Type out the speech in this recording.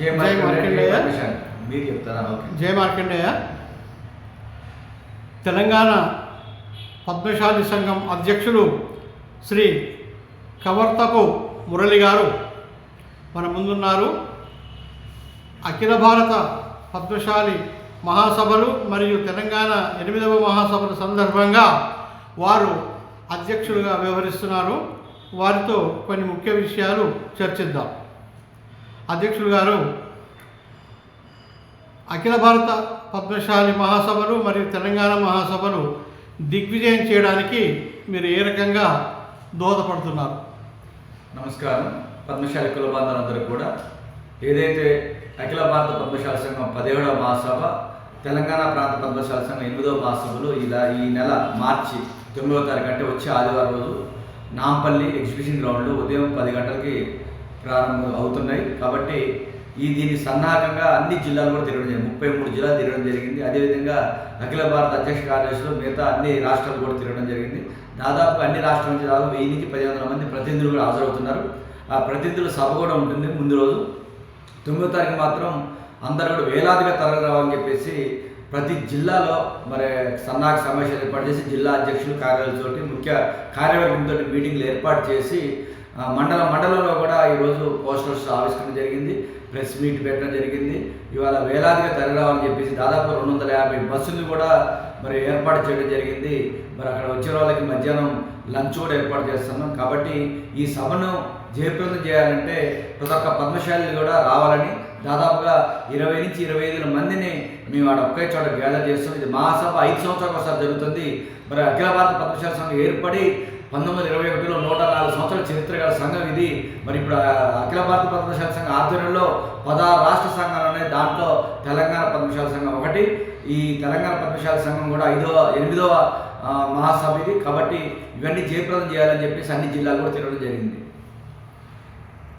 జయ మార్కండేయ. మీరు చెప్తారా? జయ మార్కండేయ. తెలంగాణ పద్మశాలి సంఘం అధ్యక్షులు శ్రీ కవర్తపు మురళి గారు మన ముందున్నారు. అఖిల భారత పద్మశాలి మహాసభలు మరియు తెలంగాణ 8వ మహాసభల సందర్భంగా వారు అధ్యక్షులుగా వ్యవహరిస్తున్నారు. వారితో కొన్ని ముఖ్య విషయాలు చర్చిద్దాం. అధ్యక్షులు గారు, అఖిల భారత పద్మశాలి మహాసభలు మరియు తెలంగాణ మహాసభలు దిగ్విజయం చేయడానికి మీరు ఏ రకంగా దోహదపడుతున్నారు? నమస్కారం. పద్మశాలి కుల బాంధవులందరూ కూడా ఏదైతే అఖిల భారత పద్మశాలి సంఘం 17వ మహాసభ, తెలంగాణ ప్రాంత పద్మశాలి సంఘం 8వ మహాసభలు ఈ నెల మార్చి 9వ తారీఖు అంటే వచ్చే ఆదివారం రోజు నాంపల్లి ఎగ్జిబిషన్ గ్రౌండ్లో ఉదయం 10 గంటలకి ప్రారంభం అవుతున్నాయి. కాబట్టి దీని సన్నాహకంగా అన్ని జిల్లాలు కూడా తిరగడం జరిగింది. 33 జిల్లాలు తిరగడం జరిగింది. అదేవిధంగా అఖిల భారత అధ్యక్ష కార్యదర్శులు మిగతా అన్ని రాష్ట్రాలు కూడా తిరగడం జరిగింది. దాదాపు అన్ని రాష్ట్రాల నుంచి దాదాపు 1000 నుంచి 1500 మంది ప్రతినిధులు కూడా హాజరవుతున్నారు. ఆ ప్రతినిధుల సభ కూడా ఉంటుంది ముందు రోజు. 9వ తారీఖు మాత్రం అందరూ కూడా వేలాదిగా తరలి రావాలని చెప్పేసి ప్రతి జిల్లాలో మరి సన్నాహక సమావేశాలు ఏర్పాటు చేసి జిల్లా అధ్యక్షులు కార్యాలయాలతోటి ముఖ్య కార్యవర్గంతో మీటింగ్లు ఏర్పాటు చేసి మండలంలో కూడా ఈరోజు పోస్టర్స్ ఆవిష్కరణ జరిగింది, ప్రెస్ మీట్ పెట్టడం జరిగింది. ఇవాళ వేలాదిగా తరలి రావాలని చెప్పేసి దాదాపు 250 బస్సులు కూడా మరి ఏర్పాటు చేయడం జరిగింది. మరి అక్కడ వచ్చిన వాళ్ళకి మధ్యాహ్నం లంచ్ కూడా ఏర్పాటు చేస్తున్నాం. కాబట్టి ఈ సభను జయప్రదం చేయాలంటే ప్రతి ఒక్క పద్మశాలి కూడా రావాలని దాదాపుగా 20 నుంచి 25 మందిని మేము ఆడ ఒకే చోట గ్యాదర్ చేస్తాం. ఇది మహాసభ 5 సంవత్సరాలకు ఒకసారి జరుగుతుంది. మరి అఖిల భారత పద్మశాలి సంఘం ఏర్పడి 1921లో 104 సంవత్సరాల చరిత్ర గల సంఘం ఇది. మరి ఇప్పుడు అఖిల భారత పద్మశాలి సంఘం ఆధ్వర్యంలో 16 రాష్ట్ర సంఘాలు ఉన్నాయి. దాంట్లో తెలంగాణ పద్మశాలి సంఘం ఒకటి. ఈ తెలంగాణ పద్మశాలి సంఘం కూడా 8వ మహాసభ ఇది. కాబట్టి ఇవన్నీ జయప్రదం చేయాలని చెప్పేసి అన్ని జిల్లాలు కూడా తిరగడం జరిగింది.